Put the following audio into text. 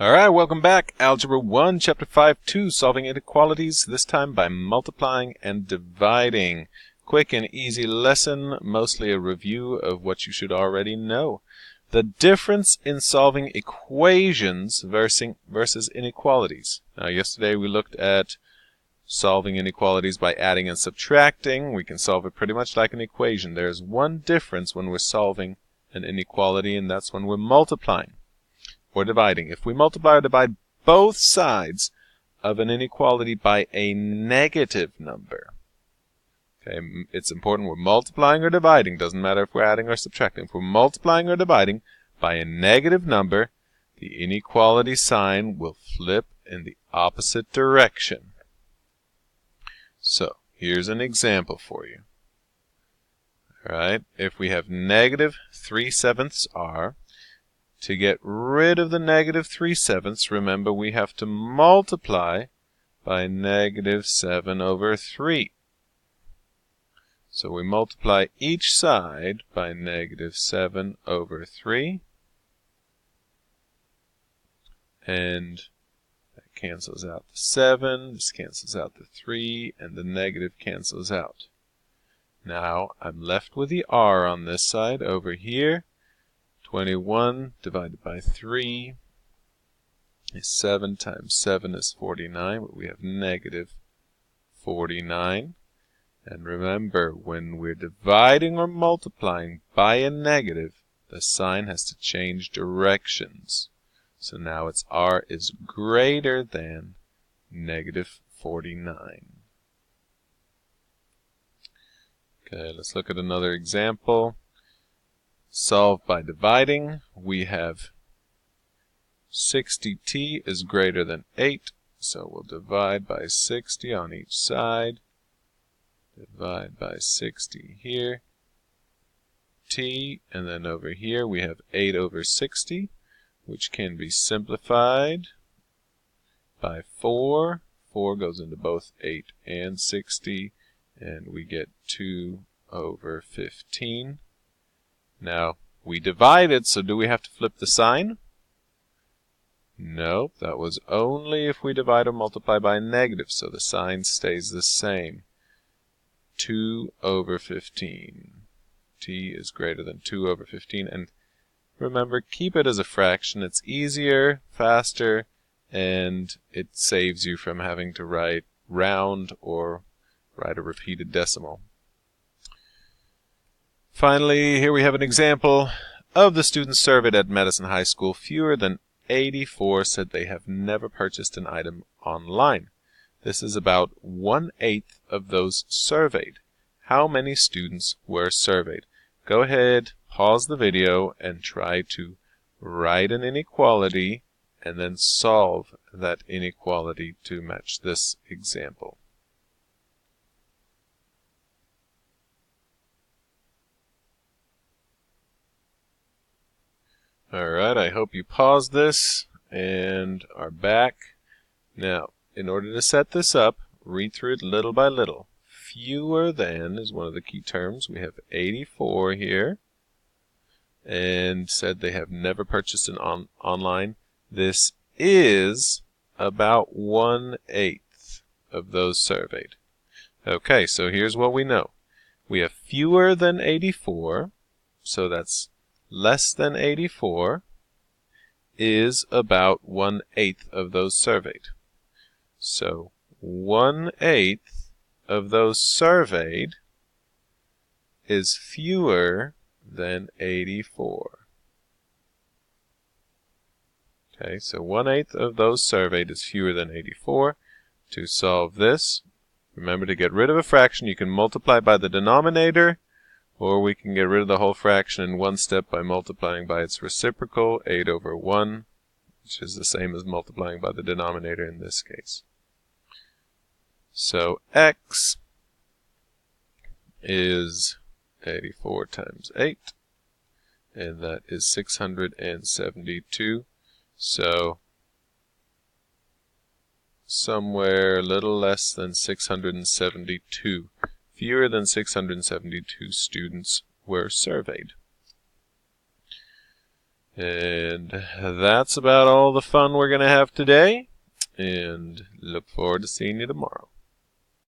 Alright, welcome back. Algebra 1, Chapter 5-2, Solving Inequalities, this time by multiplying and dividing. Quick and easy lesson, mostly a review of what you should already know. The difference in solving equations versus inequalities. Now, yesterday we looked at solving inequalities by adding and subtracting. We can solve it pretty much like an equation. There's one difference when we're solving an inequality, and that's when we're multiplying or dividing. If we multiply or divide both sides of an inequality by a negative number, okay, it's important we're multiplying or dividing, doesn't matter if we're adding or subtracting. If we're multiplying or dividing by a negative number, the inequality sign will flip in the opposite direction. So, here's an example for you. Alright, if we have negative 3/7 r, to get rid of the negative 3/7, remember we have to multiply by negative 7/3. So we multiply each side by negative 7/3. And that cancels out the 7, this cancels out the 3, and the negative cancels out. Now I'm left with the r on this side over here. 21 divided by 3 is 7 times 7 is 49, but we have negative 49. And remember, when we're dividing or multiplying by a negative, the sign has to change directions. So now its r is greater than negative 49. Okay, let's look at another example. Solve by dividing. We have 60t is greater than 8, so we'll divide by 60 on each side. Divide by 60 here. T, and then over here we have 8/60, which can be simplified by 4. 4 goes into both 8 and 60, and we get 2/15. Now, we divided, so do we have to flip the sign? Nope, that was only if we divide or multiply by a negative, so the sign stays the same. 2/15. T is greater than 2/15, and remember, keep it as a fraction. It's easier, faster, and it saves you from having to write round or write a repeated decimal. Finally, here we have an example of the students surveyed at Madison High School. Fewer than 84 said they have never purchased an item online. This is about 1/8 of those surveyed. How many students were surveyed? Go ahead, pause the video, and try to write an inequality and then solve that inequality to match this example. Alright, I hope you paused this and are back. Now, in order to set this up, read through it little by little. Fewer than is one of the key terms. We have 84 here, and said they have never purchased an online. This is about 1/8 of those surveyed. Okay, so here's what we know. We have fewer than 84, so that's less than 84, is about 1/8 of those surveyed. So 1/8 of those surveyed is fewer than 84. Okay, so 1/8 of those surveyed is fewer than 84. To solve this, remember, to get rid of a fraction, you can multiply by the denominator, or we can get rid of the whole fraction in one step by multiplying by its reciprocal, 8/1, which is the same as multiplying by the denominator in this case. So x is 84 times 8, and that is 672. So somewhere a little less than 672. Fewer than 672 students were surveyed. And that's about all the fun we're going to have today. And look forward to seeing you tomorrow.